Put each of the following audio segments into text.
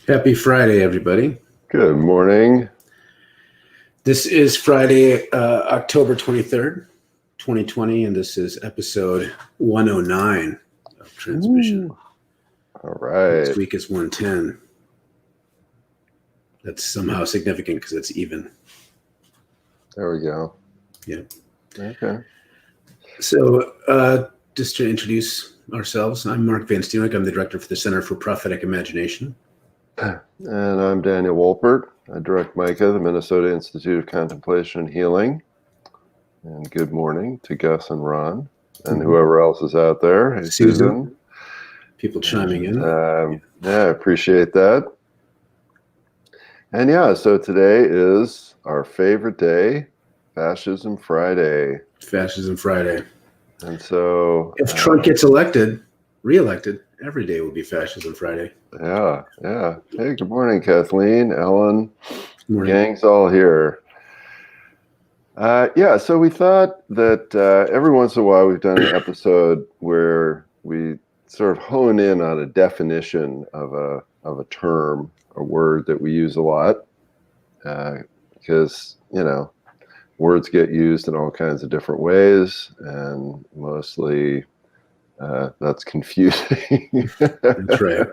Happy Friday, everybody. Good morning. This is Friday, October 23rd, 2020, and this is episode 109 of Transmission. Ooh. All right. This week is 110. That's somehow significant because it's even. There we go. Yeah. Okay. So just to introduce ourselves, I'm Mark Van Steenwyk. I'm the director for the Center for Prophetic Imagination. And I'm Daniel Wolpert. I direct MICA, the Minnesota Institute of Contemplation and Healing. And good morning to Gus and Ron and whoever else is out there. Hey, Susan. People chiming in. Yeah, I appreciate that. And so today is our favorite day, Fascism Friday. Fascism Friday. And so if Trump gets reelected, every day will be Fascism Friday. Yeah. Hey, good morning, Kathleen, Ellen. Morning. Gang's all here. So we thought that every once in a while we've done an episode where we sort of hone in on a definition of a term, a word that we use a lot, because words get used in all kinds of different ways, and mostly that's confusing. That's right.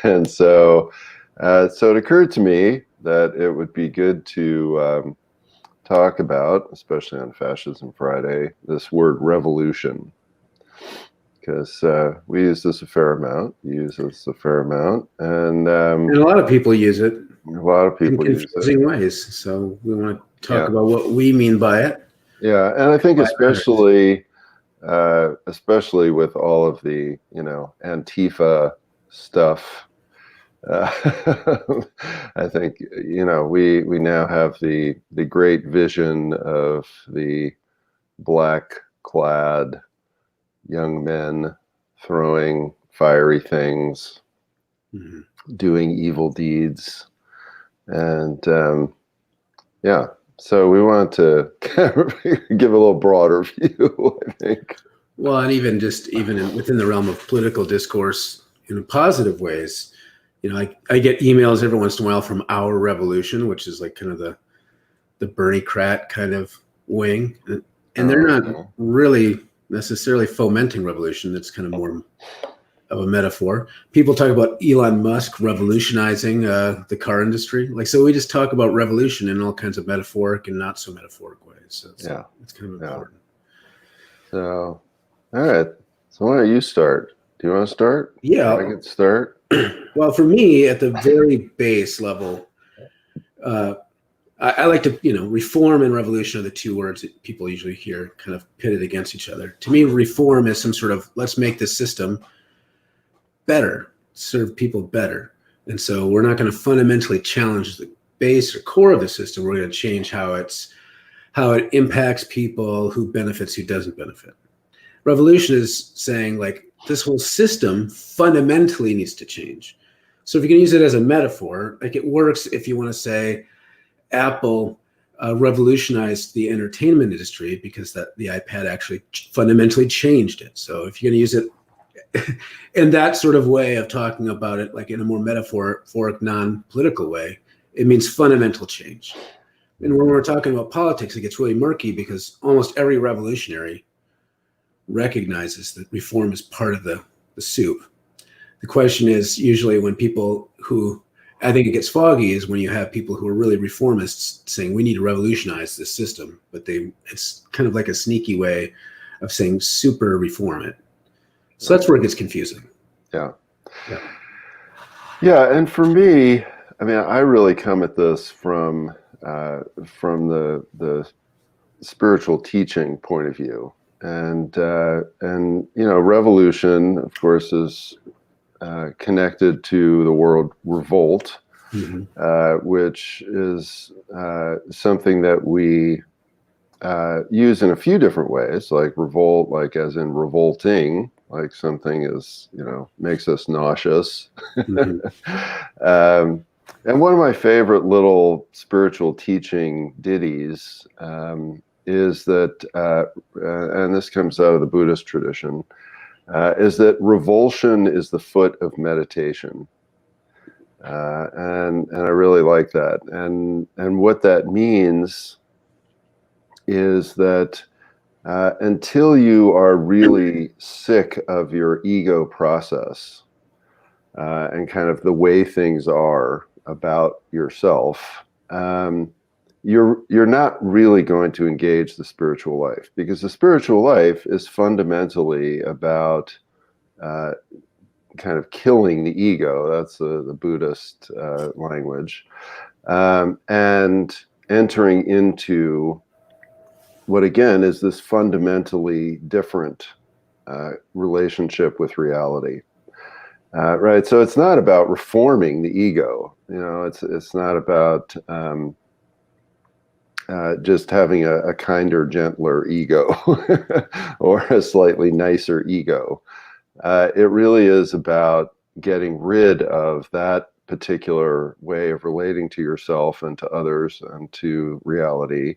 And so it occurred to me that it would be good to talk about, especially on Fascism Friday, this word revolution, because we use this a fair amount. You use this a fair amount, and a lot of people use it. A lot of people use it in confusing ways. So we want to talk about what we mean by it. Yeah, and I think especially with all of the Antifa stuff. I think we now have the great vision of the black-clad young men throwing fiery things, doing evil deeds, and so we want to give a little broader view, I think. Well, and even within the realm of political discourse in positive ways. I get emails every once in a while from Our Revolution, which is like kind of the Bernie Crat kind of wing. And they're not really necessarily fomenting revolution. It's kind of more of a metaphor. People talk about Elon Musk revolutionizing the car industry. So we just talk about revolution in all kinds of metaphoric and not so metaphoric ways. So it's kind of important. So, all right. So why don't you start? Do you want to start? Yeah. I can start. Well, for me, at the very base level, I like to, reform and revolution are the two words that people usually hear kind of pitted against each other. To me, reform is some sort of, let's make this system better, serve people better. And so we're not going to fundamentally challenge the base or core of the system. We're going to change how it impacts people, who benefits, who doesn't benefit. Revolution is saying this whole system fundamentally needs to change. So if you can use it as a metaphor, it works if you want to say Apple revolutionized the entertainment industry because the iPad actually fundamentally changed it. So if you're going to use it in that sort of way of talking about it, in a more metaphoric, non-political way, it means fundamental change. And when we're talking about politics, it gets really murky because almost every revolutionary recognizes that reform is part of the soup. The question is usually when people who, I think it gets foggy, is when you have people who are really reformists saying we need to revolutionize this system, but it's kind of like a sneaky way of saying super reform it. So that's where it gets confusing. Yeah. And for me, I really come at this from the spiritual teaching point of view. And revolution, of course, is connected to the word revolt, which is something that we used in a few different ways, like revolt, like as in revolting, like something is, makes us nauseous. Mhm. And one of my favorite little spiritual teaching ditties is that, and this comes out of the Buddhist tradition, is that revulsion is the foot of meditation. And I really like that. And what that means is that until you are really sick of your ego process and kind of the way things are about yourself, you're not really going to engage the spiritual life, because the spiritual life is fundamentally about kind of killing the ego. That's the Buddhist language, and entering into what again is this fundamentally different relationship with reality. Right. So it's not about reforming the ego. It's not about just having a kinder, gentler ego or a slightly nicer ego. It really is about getting rid of that particular way of relating to yourself and to others and to reality,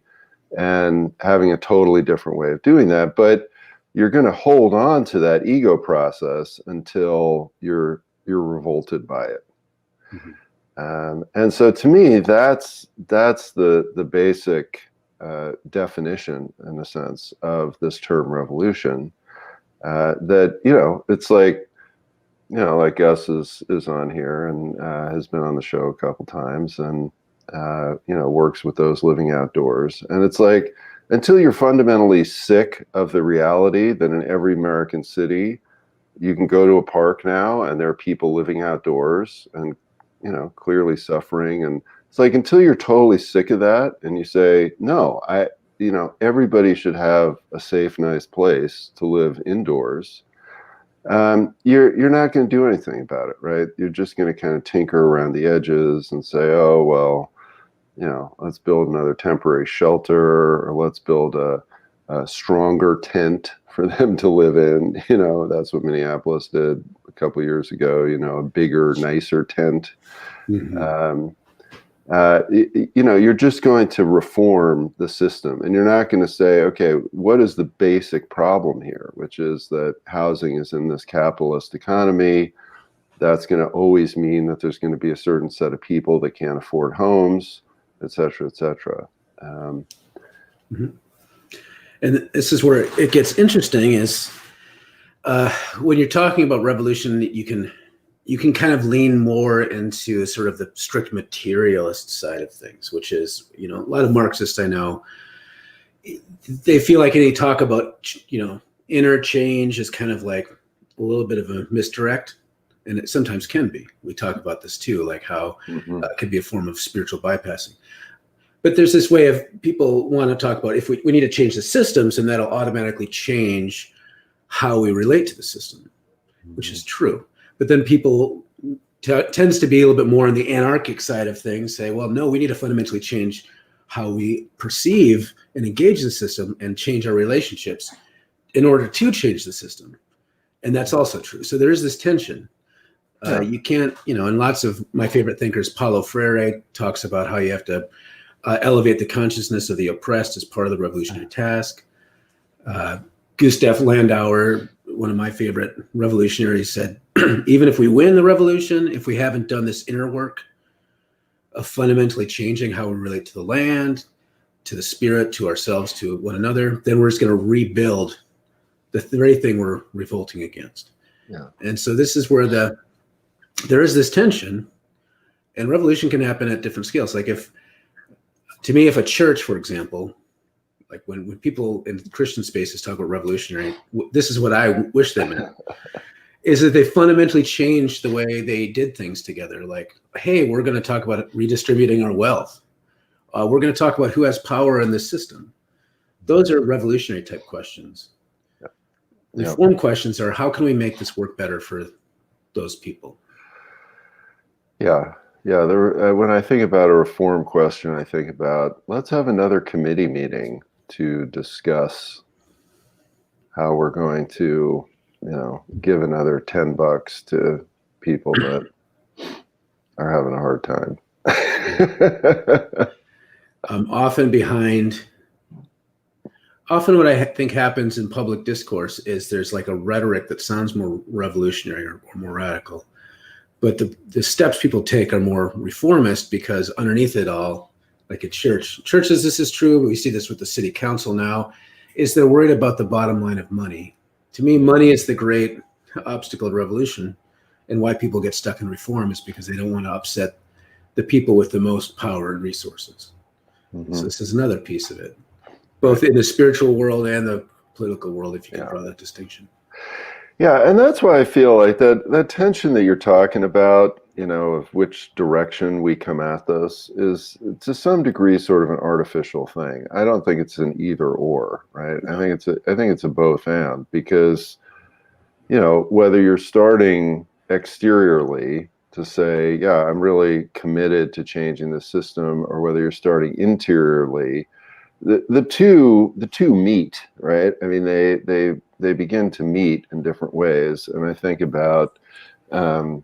and having a totally different way of doing that. But you're going to hold on to that ego process until you're revolted by it. Mhm. And so to me, that's the basic definition, in a sense, of this term revolution. That it's like, like Gus is on here and has been on the show a couple times, and works with those living outdoors. And it's like, until you're fundamentally sick of the reality that in every American city you can go to a park now and there are people living outdoors and clearly suffering. And it's like, until you're totally sick of that and you say, no, everybody should have a safe, nice place to live indoors, you're not going to do anything about it, right? You're just going to kind of tinker around the edges and say, oh, well, let's build another temporary shelter, or let's build a stronger tent for them to live in. That's what Minneapolis did a couple of years ago, a bigger, nicer tent. Mhm. You're just going to reform the system, and you're not going to say, okay, what is the basic problem here, which is that housing is in this capitalist economy. That's going to always mean that there's going to be a certain set of people that can't afford homes, et cetera, et cetera. Mhm. And this is where it gets interesting, is when you're talking about revolution, you can kind of lean more into sort of the strict materialist side of things, which is, a lot of Marxists I know, they feel like any talk about, inner change is kind of like a little bit of a misdirect. And it sometimes can be. We talk about this too, like how it could be a form of spiritual bypassing. But there's this way of people want to talk about, if we need to change the systems, and that'll automatically change how we relate to the system, which is true. But then people tends to be a little bit more on the anarchic side of things, say, well, no, we need to fundamentally change how we perceive and engage the system and change our relationships in order to change the system. And that's also true. So there is this tension. You can't, and lots of my favorite thinkers, Paulo Freire talks about how you have to elevate the consciousness of the oppressed as part of the revolutionary task. Gustav Landauer, one of my favorite revolutionaries, said, even if we win the revolution, if we haven't done this inner work of fundamentally changing how we relate to the land, to the spirit, to ourselves, to one another, then we're just going to rebuild the very thing we're revolting against. Yeah. And so this is where there is this tension, and revolution can happen at different scales. Like if a church, for example, like when people in Christian spaces talk about revolutionary, this is what I wish they meant, is that they fundamentally changed the way they did things together. Like, hey, we're going to talk about redistributing our wealth. We're going to talk about who has power in this system. Those are revolutionary type questions. Yeah. Reform questions are, how can we make this work better for those people? Yeah. When I think about a reform question, I think about, let's have another committee meeting to discuss how we're going to, give another $10 to people that are having a hard time. Often what I think happens in public discourse is there's like a rhetoric that sounds more revolutionary or more radical, but the steps people take are more reformist, because underneath it all, like at churches, this is true, but we see this with the city council now, is they're worried about the bottom line of money. To me, money is the great obstacle to revolution, and why people get stuck in reform is because they don't want to upset the people with the most power and resources. Mm-hmm. So this is another piece of it, both in the spiritual world and the political world, if you can draw that distinction. Yeah, and that's why I feel like that tension that you're talking about, of which direction we come at this, is to some degree sort of an artificial thing. I don't think it's an either or, right? No. I think it's a both and, because whether you're starting exteriorly to say, yeah, I'm really committed to changing the system, or whether you're starting interiorly, the two meet, right? I mean, they begin to meet in different ways. And I think about, I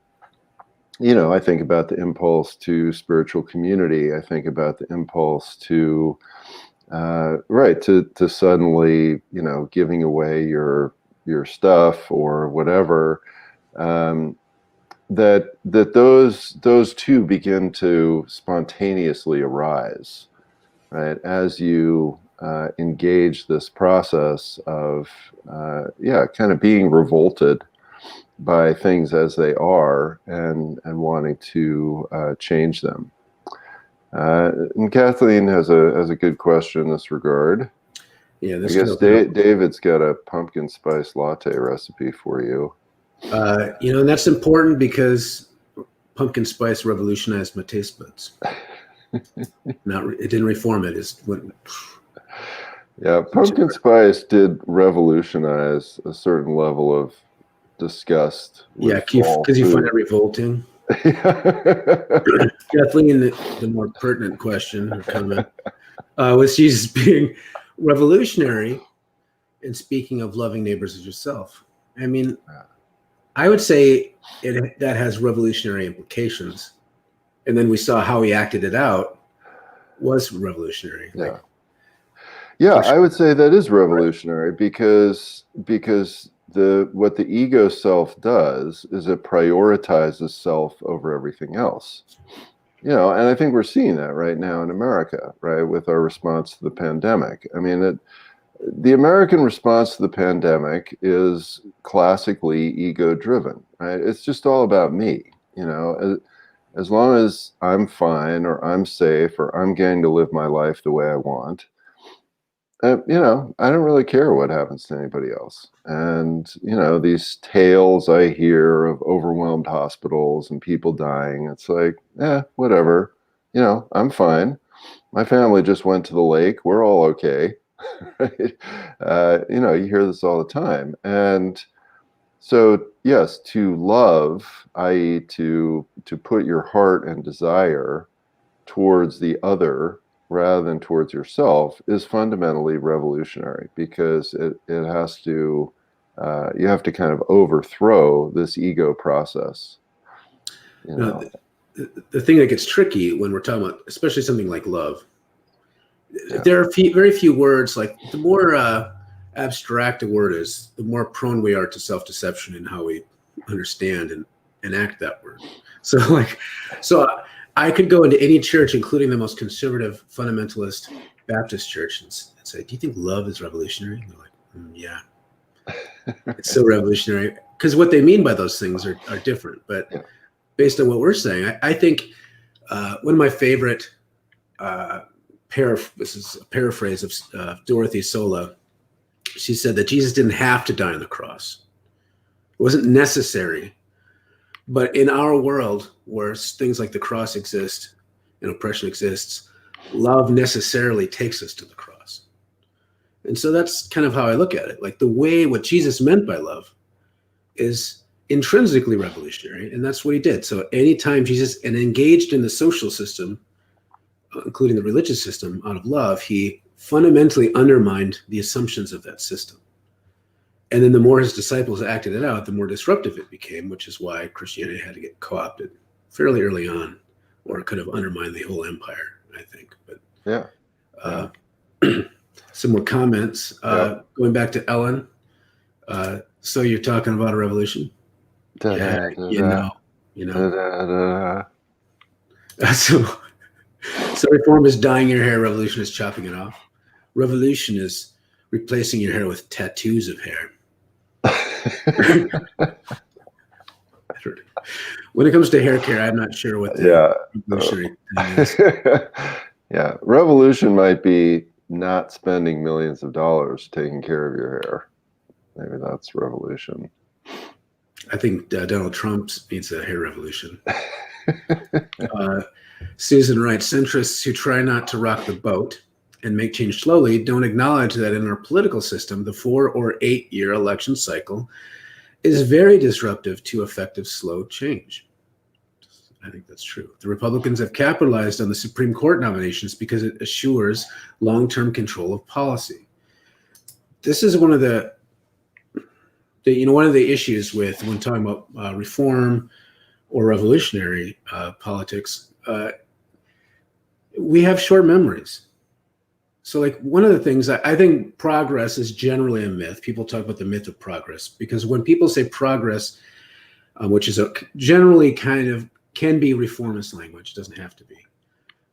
think about the impulse to spiritual community. I think about the impulse to, to suddenly, giving away your stuff or whatever. That those two begin to spontaneously arise, right, as you engage this process of kind of being revolted by things as they are, and wanting to change them. And Kathleen has a good question in this regard. Yeah, I guess David's got a pumpkin spice latte recipe for you. And that's important because pumpkin spice revolutionized my taste buds. It didn't reform it. Yeah, pumpkin spice did revolutionize a certain level of disgust. Yeah, because you find it revolting. Kathleen, the more pertinent question or comment was Jesus being revolutionary in speaking of loving neighbors as yourself. I mean, I would say that has revolutionary implications. And then we saw how he acted it out was revolutionary. I would say that is revolutionary, because what the ego self does is it prioritizes self over everything else. And I think we're seeing that right now in America, right, with our response to the pandemic. I mean, the American response to the pandemic is classically ego-driven, right? It's just all about me, As long as I'm fine, or I'm safe, or I'm getting to live my life the way I want, I don't really care what happens to anybody else. And, these tales I hear of overwhelmed hospitals and people dying, it's like, whatever, I'm fine. My family just went to the lake. We're all okay. Right? You hear this all the time. And so, yes, to love, i.e. to put your heart and desire towards the other rather than towards yourself, is fundamentally revolutionary, because it has to, you have to kind of overthrow this ego process. Now, the thing that gets tricky when we're talking about, especially something like love, there are very few words. Like, the more abstract a word is, the more prone we are to self-deception in how we understand and enact that word. So I could go into any church, including the most conservative fundamentalist Baptist church, and say, do you think love is revolutionary? And they're like, yeah, it's so revolutionary, because what they mean by those things are different. But based on what we're saying, I think one of my favorite this is a paraphrase of Dorothy Sola. She said that Jesus didn't have to die on the cross. It wasn't necessary. But in our world, where things like the cross exist and oppression exists, love necessarily takes us to the cross. And so that's kind of how I look at it. Like, what Jesus meant by love is intrinsically revolutionary, and that's what he did. So anytime Jesus engaged in the social system, including the religious system, out of love, he fundamentally undermined the assumptions of that system. And then the more his disciples acted it out, the more disruptive it became, which is why Christianity had to get co-opted fairly early on, or it could have undermined the whole empire, I think. But yeah. Some more comments. Going back to Ellen. So you're talking about a revolution? Yeah, you know. So reform is dyeing your hair. Revolution is chopping it off. Revolution is replacing your hair with tattoos of hair. When it comes to hair care, I'm not sure what the revolutionary thing is. Yeah, revolution might be not spending millions of dollars taking care of your hair. Maybe that's revolution. I think Donald Trump needs a hair revolution. Susan writes, centrists who try not to rock the boat and make change slowly don't acknowledge that in our political system, the 4 or 8 year election cycle is very disruptive to effective slow change. I think that's true. The Republicans have capitalized on the Supreme Court nominations because it assures long-term control of policy. This is one of the issues with when talking about reform or revolutionary politics. We have short memories. So like one of the things, I think progress is generally a myth. People talk about the myth of progress because when people say progress, which is generally kind of can be reformist language, doesn't have to be.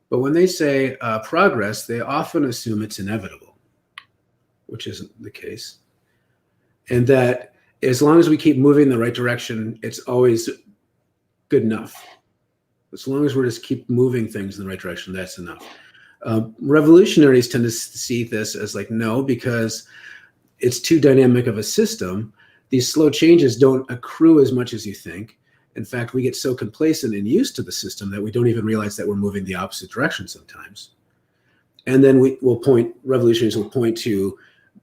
But when they say progress, they often assume it's inevitable, which isn't the case. And that as long as we keep moving in the right direction, it's always good enough. As long as we're just keep moving things in the right direction, that's enough. Revolutionaries tend to see this as like, no, because it's too dynamic of a system. These slow changes don't accrue as much as you think. In fact, we get so complacent and used to the system that we don't even realize that we're moving the opposite direction sometimes. And then revolutionaries will point to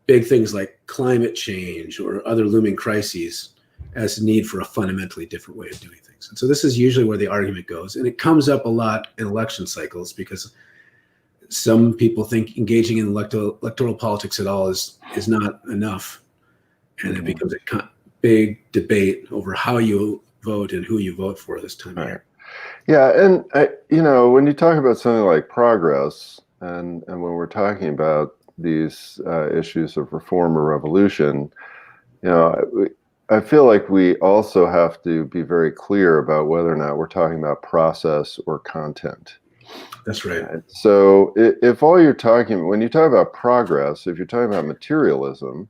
big things like climate change or other looming crises as a need for a fundamentally different way of doing things. And so this is usually where the argument goes. And it comes up a lot in election cycles because some people think engaging in electoral politics at all is not enough. And it becomes a big debate over how you vote and who you vote for this time of year. Yeah, and when you talk about something like progress, and when we're talking about these issues of reform or revolution, I feel like we also have to be very clear about whether or not we're talking about process or content. That's right. So if when you talk about progress, if you're talking about materialism,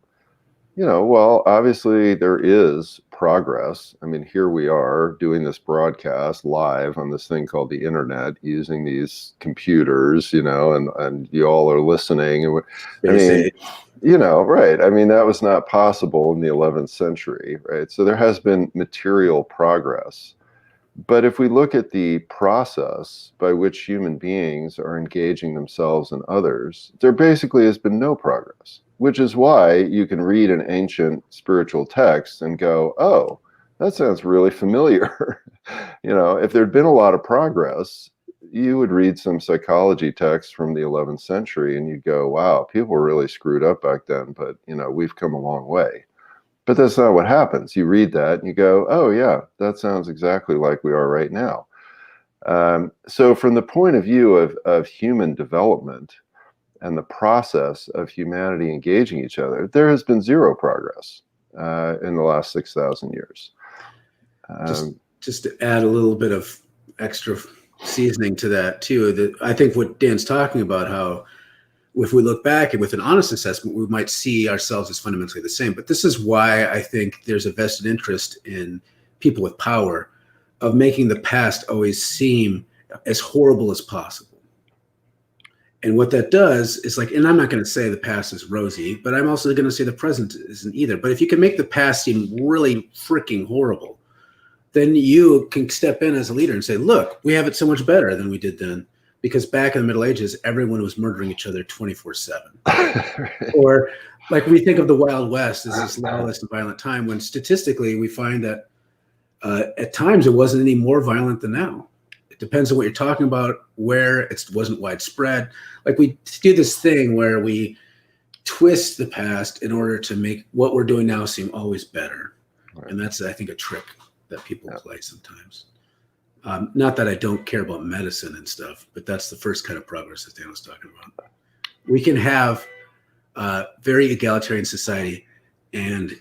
well, obviously there is progress. I mean, here we are doing this broadcast live on this thing called the internet, using these computers, and you all are listening. And right. I mean, that was not possible in the 11th century, right? So there has been material progress. But if we look at the process by which human beings are engaging themselves and others, there basically has been no progress, which is why you can read an ancient spiritual text and go, oh, that sounds really familiar. If there'd been a lot of progress, you would read some psychology text from the 11th century and you'd go, wow, people were really screwed up back then, but we've come a long way. But that's not what happens. You read that and you go, oh yeah, that sounds exactly like we are right now. So from the point of view of human development and the process of humanity engaging each other, there has been zero progress in the last 6,000 years. Just to add a little bit of extra seasoning to that too, I think what Dan's talking about, how if we look back and with an honest assessment, we might see ourselves as fundamentally the same. But this is why I think there's a vested interest in people with power of making the past always seem as horrible as possible. And what that does is and I'm not going to say the past is rosy, but I'm also going to say the present isn't either. But if you can make the past seem really freaking horrible, then you can step in as a leader and say, look, we have it so much better than we did then. Because back in the Middle Ages, everyone was murdering each other 24/7. Or like we think of the Wild West as this lawless and violent time, when statistically we find that at times it wasn't any more violent than now. It Depends on what you're talking about, where it wasn't widespread. Like we do this thing where we twist the past in order to make what we're doing now seem always better. Right. And that's, I think, a trick that people Yeah. play sometimes. Not that I don't care about medicine and stuff, but that's the first kind of progress that Dan was talking about. We can have very egalitarian society and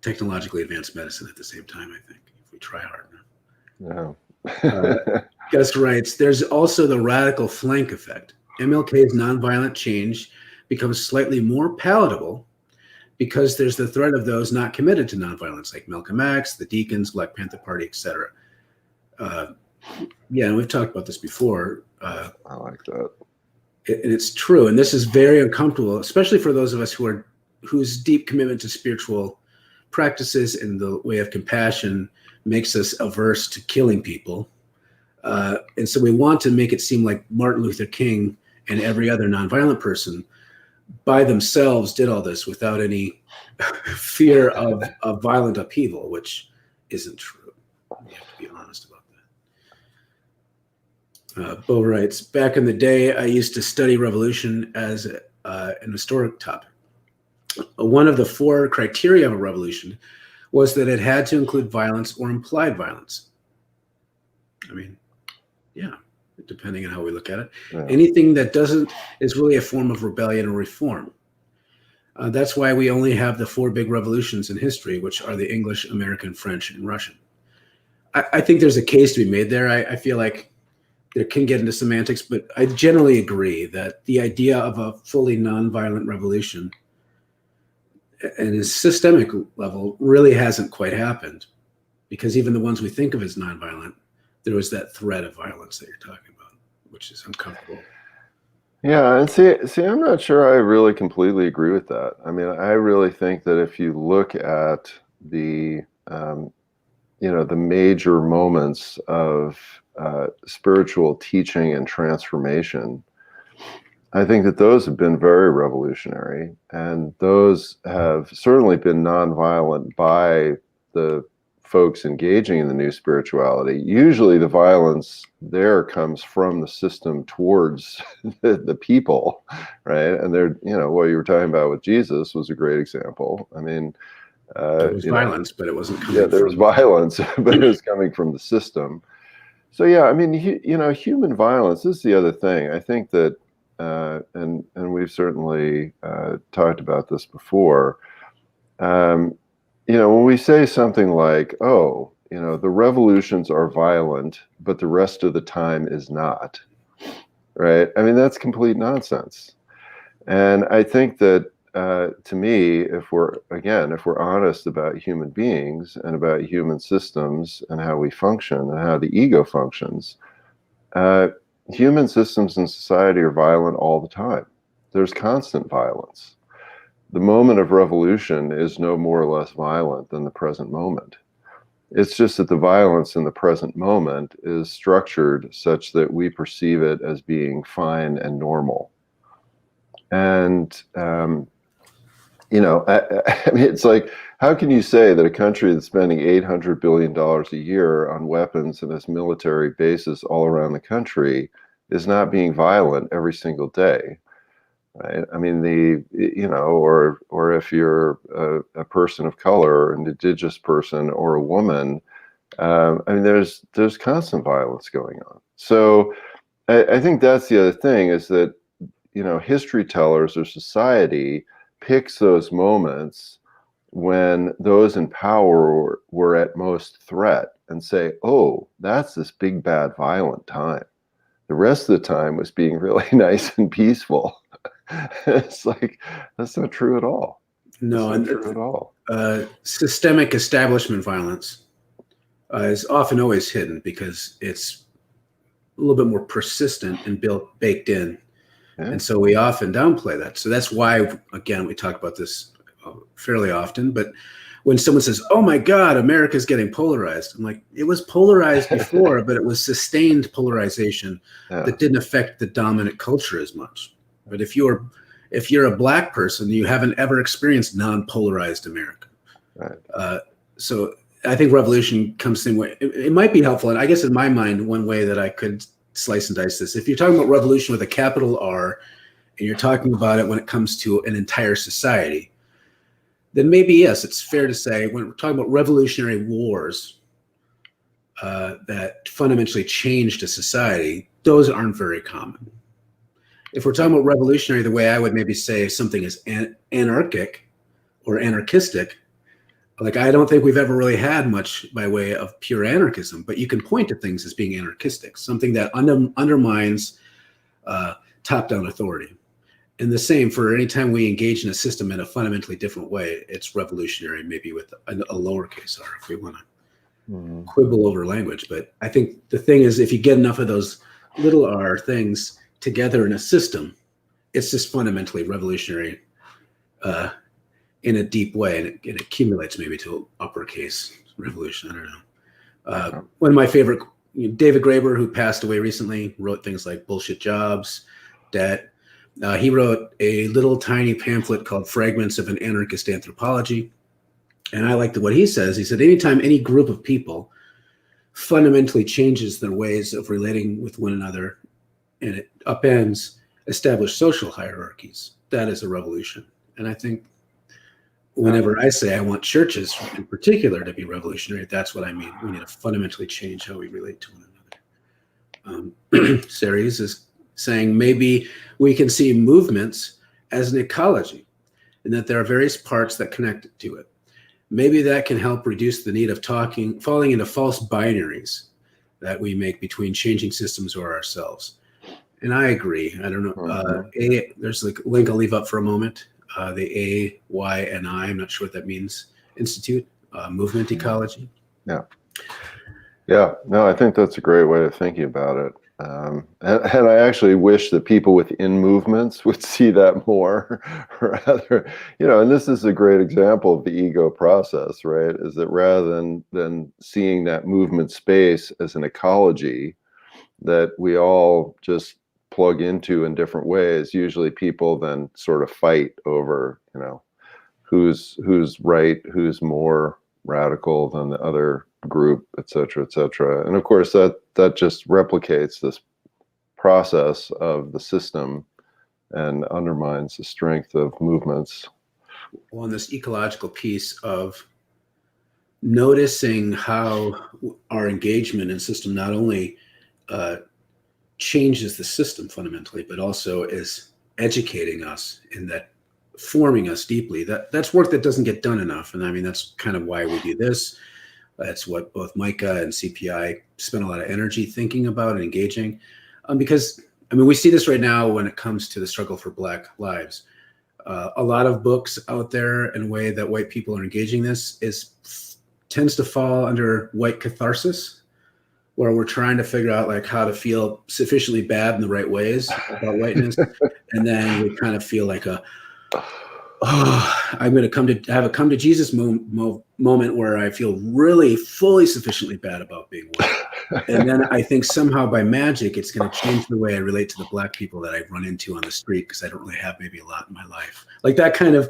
technologically advanced medicine at the same time, I think, if we try hard enough. Yeah. Gus writes, there's also the radical flank effect. MLK's nonviolent change becomes slightly more palatable because there's the threat of those not committed to nonviolence, like Malcolm X, the Deacons, Black Panther Party, etc. Yeah, and we've talked about this before. I like that. And it's true, and this is very uncomfortable, especially for those of us whose deep commitment to spiritual practices and the way of compassion makes us averse to killing people. And so we want to make it seem like Martin Luther King and every other nonviolent person by themselves did all this without any fear of violent upheaval, which isn't true. You have to be honest about that. Bo writes, back in the day, I used to study revolution as an historic topic. One of the 4 criteria of a revolution was that it had to include violence or implied violence. I mean, yeah, depending on how we look at it. Yeah. Anything that doesn't is really a form of rebellion or reform. That's why we only have the 4 big revolutions in history, which are the English, American, French, and Russian. I think there's a case to be made there. I feel like there can get into semantics, but I generally agree that the idea of a fully nonviolent revolution at a systemic level really hasn't quite happened, because even the ones we think of as nonviolent, there was that threat of violence that you're talking about, which is uncomfortable. Yeah, and see, I'm not sure I really completely agree with that. I mean, I really think that if you look at the, the major moments of spiritual teaching and transformation, I think that those have been very revolutionary, and those have certainly been nonviolent by the folks engaging in the new spirituality. Usually the violence there comes from the system towards the people, right? And they're, what you were talking about with Jesus was a great example. I mean, there was violence, but it wasn't coming there was violence, but it was coming from the system. So yeah, I mean, human violence is the other thing. I think that, and we've certainly talked about this before. When we say something like, oh, the revolutions are violent, but the rest of the time is not, right? I mean, that's complete nonsense. And I think that, to me, if we're honest about human beings and about human systems and how we function and how the ego functions, human systems and society are violent all the time. There's constant violence. The moment of revolution is no more or less violent than the present moment. It's just that the violence in the present moment is structured such that we perceive it as being fine and normal. And, I mean, it's like, how can you say that a country that's spending $800 billion a year on weapons and its military bases all around the country is not being violent every single day? Right? I mean, or if you're a person of color, an indigenous person, or a woman, I mean, there's constant violence going on. So I think that's the other thing, is that, history tellers or society picks those moments when those in power were at most threat and say, oh, that's this big, bad, violent time. The rest of the time was being really nice and peaceful. It's like, that's not true at all. No, that's not true at all. Systemic establishment violence is often always hidden because it's a little bit more persistent and baked in. Yeah. And so we often downplay that. So that's why, again, we talk about this fairly often. But when someone says, oh my God, America's getting polarized, I'm like, it was polarized before, but it was sustained polarization that didn't affect the dominant culture as much. But if you're a Black person, you haven't ever experienced non-polarized America. Right. So I think revolution comes in way. It might be helpful, and I guess in my mind, one way that I could slice and dice this, if you're talking about revolution with a capital R, and you're talking about it when it comes to an entire society, then maybe yes, it's fair to say when we're talking about revolutionary wars that fundamentally changed a society, those aren't very common. If we're talking about revolutionary, the way I would maybe say something is anarchic or anarchistic, like I don't think we've ever really had much by way of pure anarchism, but you can point to things as being anarchistic, something that undermines top-down authority. And the same for any time we engage in a system in a fundamentally different way, it's revolutionary, maybe with a lowercase r if we want to quibble over language. But I think the thing is, if you get enough of those little r things together in a system, it's just fundamentally revolutionary in a deep way, and it accumulates maybe to uppercase revolution. I don't know. One of my favorite, David Graeber, who passed away recently, wrote things like Bullshit Jobs, Debt. He wrote a little tiny pamphlet called Fragments of an Anarchist Anthropology. And I liked what he says. He said, anytime any group of people fundamentally changes their ways of relating with one another and it upends established social hierarchies, that is a revolution. And I think whenever I say I want churches in particular to be revolutionary, that's what I mean. We need to fundamentally change how we relate to one another. Ceres is saying maybe we can see movements as an ecology and that there are various parts that connect to it. Maybe that can help reduce the need of falling into false binaries that we make between changing systems or ourselves. And I agree. I don't know. There's a link I'll leave up for a moment. The AYNI, I'm not sure what that means, Institute, Movement Ecology. Yeah. Yeah. No, I think that's a great way of thinking about it. And I actually wish that people within movements would see that more rather, and this is a great example of the ego process, right? Is that rather than seeing that movement space as an ecology that we all just plug into in different ways, usually people then sort of fight over, who's right, who's more radical than the other group, et cetera, et cetera. And of course, that just replicates this process of the system and undermines the strength of movements. Well, on this ecological piece of noticing how our engagement in system not only changes the system fundamentally, but also is educating us in that, forming us deeply. That's work that doesn't get done enough. And I mean, that's kind of why we do this. That's what both Micah and CPI spend a lot of energy thinking about and engaging. Because, I mean, we see this right now when it comes to the struggle for Black lives. A lot of books out there in a way that white people are engaging this tends to fall under white catharsis, where we're trying to figure out like how to feel sufficiently bad in the right ways about whiteness. And then we kind of feel like I'm going to have a come to Jesus moment where I feel really fully sufficiently bad about being white. And then I think somehow by magic, it's going to change the way I relate to the Black people that I run into on the street, because I don't really have maybe a lot in my life. Like that kind of,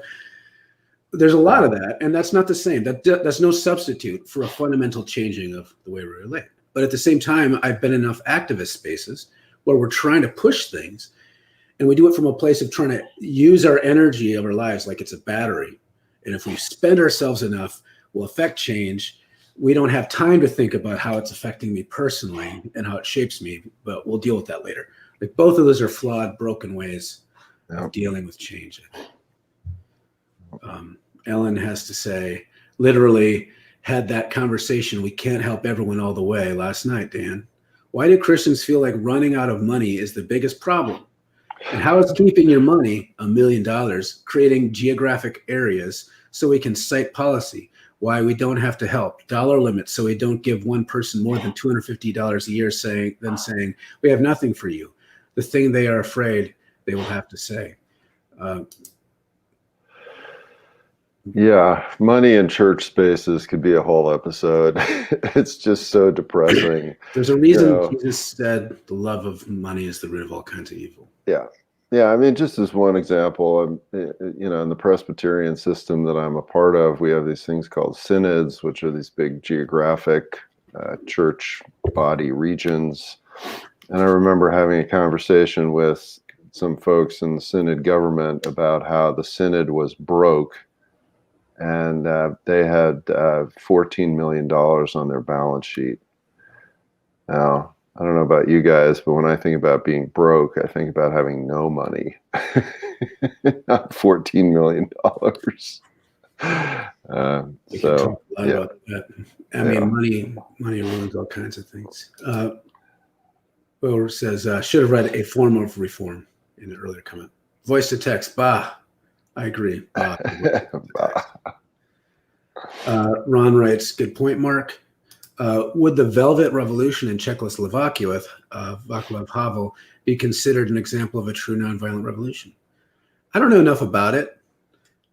there's a lot of that. And that's not the same. That's no substitute for a fundamental changing of the way we relate. But at the same time, I've been in enough activist spaces where we're trying to push things. And we do it from a place of trying to use our energy of our lives like it's a battery. And if we spend ourselves enough, we'll affect change. We don't have time to think about how it's affecting me personally and how it shapes me, but we'll deal with that later. Like both of those are flawed, broken ways of dealing with change. Ellen has to say, literally had that conversation, we can't help everyone all the way last night, Dan. Why do Christians feel like running out of money is the biggest problem? And how is keeping your money, $1 million, creating geographic areas so we can cite policy? Why we don't have to help, dollar limits so we don't give one person more than $250 a year, saying we have nothing for you. The thing they are afraid they will have to say. Yeah, money in church spaces could be a whole episode. It's just so depressing. There's a reason Jesus said the love of money is the root of all kinds of evil. Yeah. Yeah, I mean, just as one example, in the Presbyterian system that I'm a part of, we have these things called synods, which are these big geographic church body regions. And I remember having a conversation with some folks in the synod government about how the synod was broke, and they had $14 million on their balance sheet. Now, I don't know about you guys, but when I think about being broke, I think about having no money, not $14 million. We could So, talk a lot yeah, about that. I yeah. mean, money ruins all kinds of things. Will says, should have read A Form of Reform in the earlier comment. Voice to text, bah. I agree. Bah. Ron writes, good point, Mark. Would the Velvet Revolution in Czechoslovakia with Václav Havel be considered an example of a true nonviolent revolution? I don't know enough about it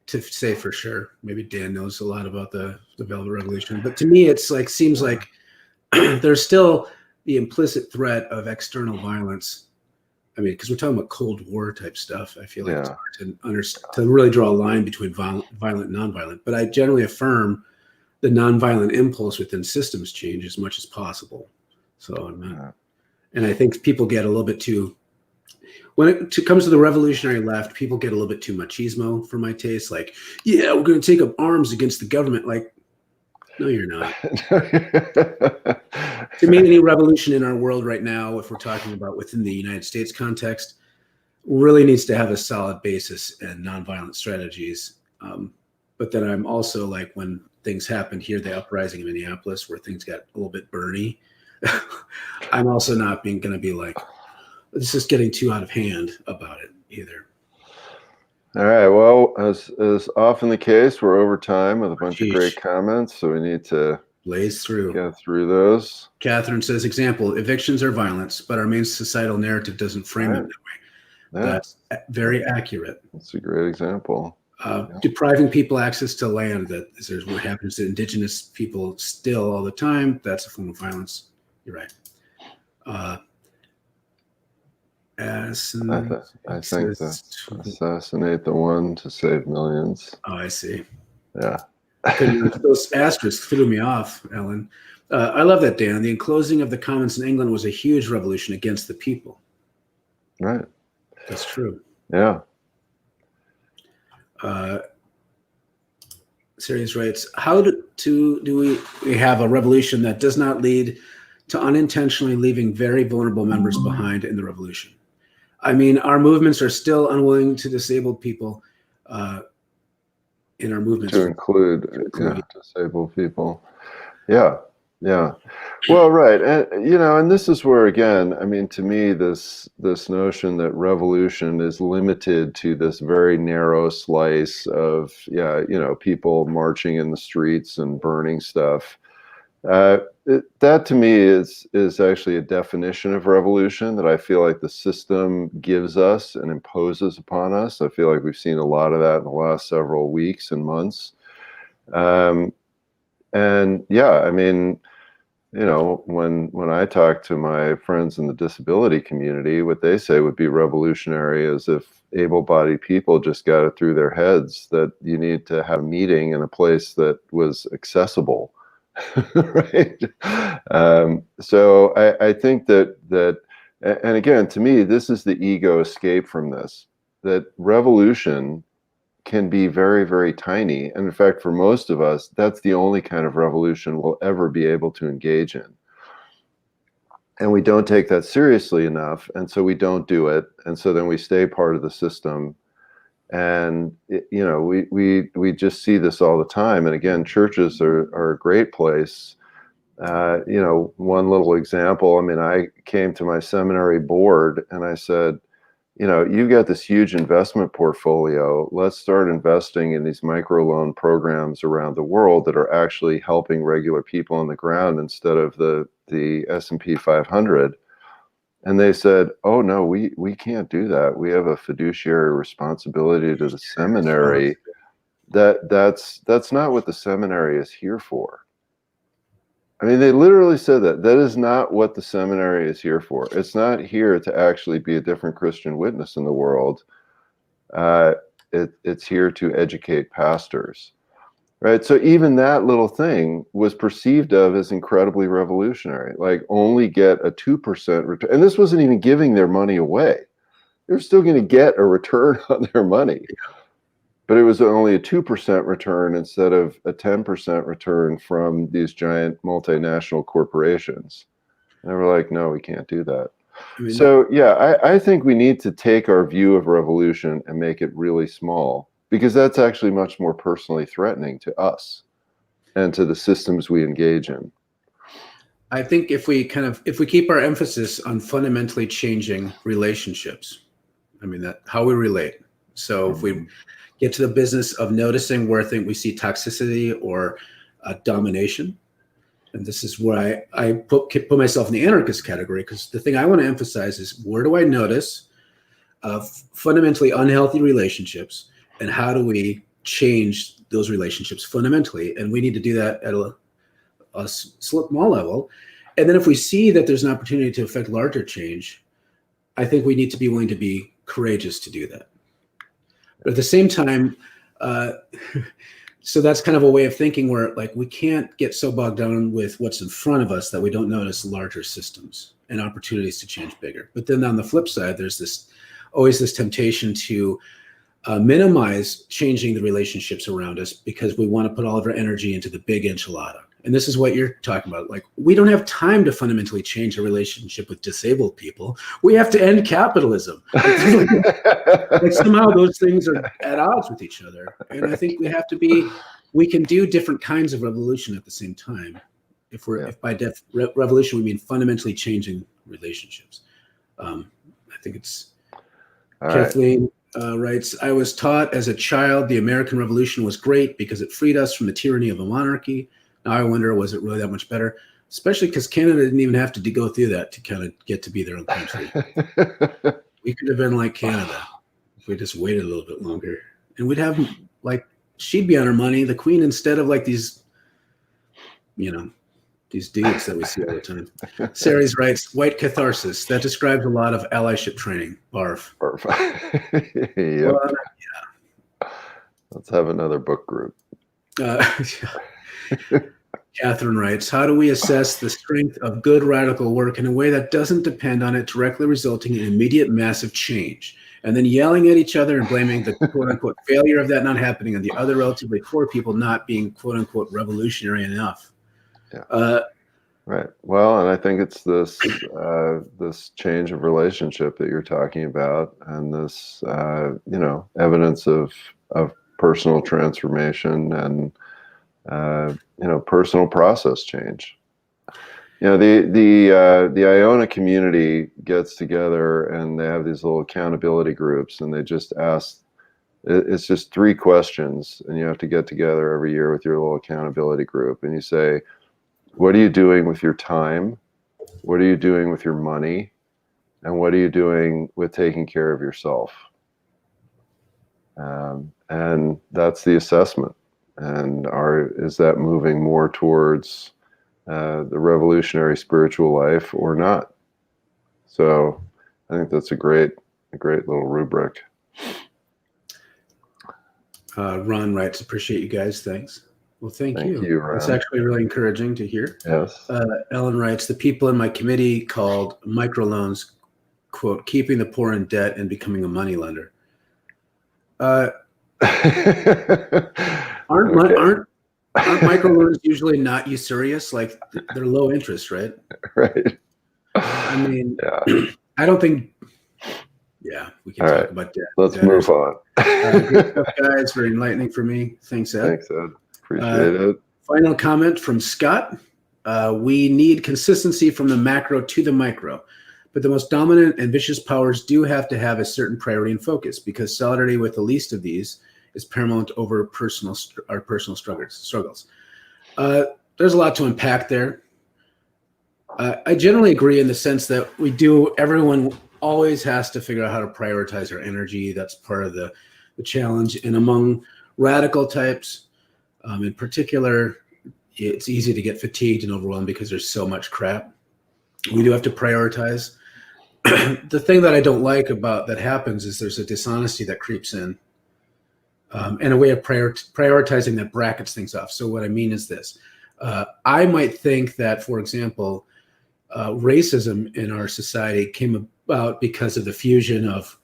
to say for sure. Maybe Dan knows a lot about the Velvet Revolution, but to me, it's like seems like there's still the implicit threat of external violence. I mean, because we're talking about Cold War type stuff. I feel like it's hard to really draw a line between violent and nonviolent. But I generally affirm the nonviolent impulse within systems change as much as possible. So I'm not, and I think people get a little bit too. When it comes to the revolutionary left, people get a little bit too machismo for my taste. Like, yeah, we're going to take up arms against the government. Like, no, you're not. To me, any revolution in our world right now, if we're talking about within the United States context, really needs to have a solid basis and nonviolent strategies. But then I'm also like, when things happened here, the uprising in Minneapolis, where things got a little bit burny, I'm also not going to be like, this is getting too out of hand about it either. All right. Well, as is often the case, we're over time with a bunch of great comments, so we need to blaze through. Get through those. Catherine says, example, evictions are violence, but our main societal narrative doesn't frame it that way. Yeah. That's very accurate. That's a great example. Depriving people access to land, that is what happens to indigenous people still all the time. That's a form of violence. You're right. I think that assassinate the one to save millions. Oh, I see. Yeah. Those asterisks threw me off, Ellen. I love that, Dan. The enclosing of the Commons in England was a huge revolution against the people. Right. That's true. Yeah. Sirius writes, how do we have a revolution that does not lead to unintentionally leaving very vulnerable members behind in the revolution? I mean, our movements are still unwilling to disabled people in our movements. To include disabled people. Yeah. Yeah. Well, right. And this is where, again, I mean, to me, this notion that revolution is limited to this very narrow slice of, people marching in the streets and burning stuff. That to me is actually a definition of revolution that I feel like the system gives us and imposes upon us. I feel like we've seen a lot of that in the last several weeks and months. And yeah, I mean, when I talk to my friends in the disability community, what they say would be revolutionary is if able-bodied people just got it through their heads that you need to have a meeting in a place that was accessible. Right. So I think that, and again, to me, this is the ego escape from this, that revolution can be very, very tiny. And in fact, for most of us, that's the only kind of revolution we'll ever be able to engage in. And we don't take that seriously enough. And so we don't do it. And so then we stay part of the system. And, we just see this all the time. And again, churches are a great place. One little example, I mean, I came to my seminary board and I said, you've got this huge investment portfolio. Let's start investing in these microloan programs around the world that are actually helping regular people on the ground instead of the S&P 500. And they said, oh, no, we can't do that. We have a fiduciary responsibility to the seminary. That's not what the seminary is here for. I mean, they literally said that. That is not what the seminary is here for. It's not here to actually be a different Christian witness in the world. It's here to educate pastors, right? So even that little thing was perceived of as incredibly revolutionary. Like, only get a 2% return. And this wasn't even giving their money away. They're still going to get a return on their money. But it was only a 2% return instead of a 10% return from these giant multinational corporations. And they were like, no, we can't do that. I mean, So, yeah, I think we need to take our view of revolution and make it really small, because that's actually much more personally threatening to us and to the systems we engage in. I think if we keep our emphasis on fundamentally changing relationships, I mean, that how we relate. So if we get to the business of noticing where I think we see toxicity or domination, and this is where I put myself in the anarchist category, because the thing I want to emphasize is, where do I notice fundamentally unhealthy relationships, and how do we change those relationships fundamentally? And we need to do that at a small level. And then if we see that there's an opportunity to affect larger change, I think we need to be willing to be courageous to do that. But at the same time, so that's kind of a way of thinking where, like, we can't get so bogged down with what's in front of us that we don't notice larger systems and opportunities to change bigger. But then on the flip side, there's always this temptation to minimize changing the relationships around us, because we want to put all of our energy into the big enchilada. And this is what you're talking about. Like, we don't have time to fundamentally change a relationship with disabled people. We have to end capitalism. Like somehow those things are at odds with each other. And I think we can do different kinds of revolution at the same time. If by revolution we mean fundamentally changing relationships. I think it's all Kathleen writes, I was taught as a child the American Revolution was great because it freed us from the tyranny of a monarchy. Now I wonder, was it really that much better? Especially because Canada didn't even have to go through that to kind of get to be their own country. We could have been like Canada if we just waited a little bit longer. And we'd have, like, she'd be on her money, the queen, instead of like these, these dudes that we see all the time. Ceres writes, white catharsis. That describes a lot of allyship training. Barf. Yep. Well, yeah. Let's have another book group. Catherine writes, how do we assess the strength of good radical work in a way that doesn't depend on it directly resulting in immediate massive change, and then yelling at each other and blaming the quote-unquote failure of that not happening on the other relatively poor people not being quote-unquote revolutionary enough? Yeah. Right. Well, and I think it's this this change of relationship that you're talking about, and this evidence of personal transformation and personal process change. The Iona community gets together and they have these little accountability groups, and they just ask, it's just 3 questions, and you have to get together every year with your little accountability group, and you say, what are you doing with your time? What are you doing with your money? And what are you doing with taking care of yourself? And that's the assessment. And is that moving more towards the revolutionary spiritual life or not? So I think that's a great little rubric. Ron writes, appreciate you guys. Thanks. Well, thank you. Ron. It's actually really encouraging to hear. Yes. Ellen writes, the people in my committee called microloans, quote, keeping the poor in debt and becoming a moneylender. Aren't microloans usually not usurious? Like, they're low interest, right? Right. I mean, I don't think. Yeah, we can talk about debt. Let's move on. Good stuff, guys. Very enlightening for me. Thanks, Ed. Thanks, Ed. Appreciate it. Final comment from Scott. We need consistency from the macro to the micro, but the most dominant and vicious powers do have to have a certain priority and focus, because solidarity with the least of these is paramount over our personal struggles. There's a lot to unpack there. I generally agree in the sense that everyone always has to figure out how to prioritize our energy. That's part of the challenge. And among radical types, in particular, it's easy to get fatigued and overwhelmed because there's so much crap. We do have to prioritize. The thing that I don't like about that happens is there's a dishonesty that creeps in, and a way of prioritizing that brackets things off. So what I mean is this. I might think that, for example, racism in our society came about because of the fusion of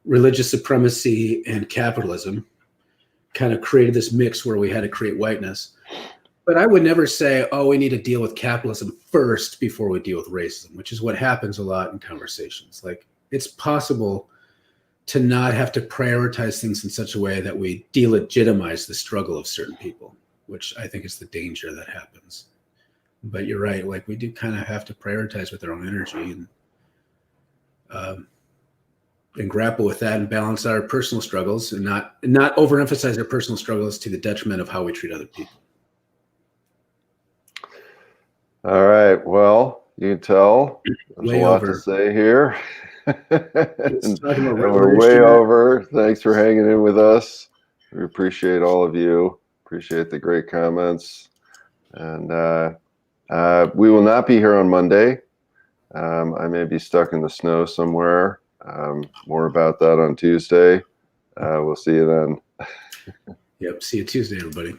religious supremacy and capitalism, kind of created this mix where we had to create whiteness. But I would never say, oh, we need to deal with capitalism first before we deal with racism, which is what happens a lot in conversations. Like, it's possible to not have to prioritize things in such a way that we delegitimize the struggle of certain people, which I think is the danger that happens. But you're right. Like, we do kind of have to prioritize with our own energy and grapple with that and balance our personal struggles and not overemphasize our personal struggles to the detriment of how we treat other people. All right. Well, you can tell there's Way a lot over. to say here. It's talking about And we're way revolution. over. Thanks for hanging in with us. We appreciate all of you. Appreciate the great comments. And we will not be here on Monday. I may be stuck in the snow somewhere. More about that on Tuesday. We'll see you then. Yep. See you Tuesday, everybody.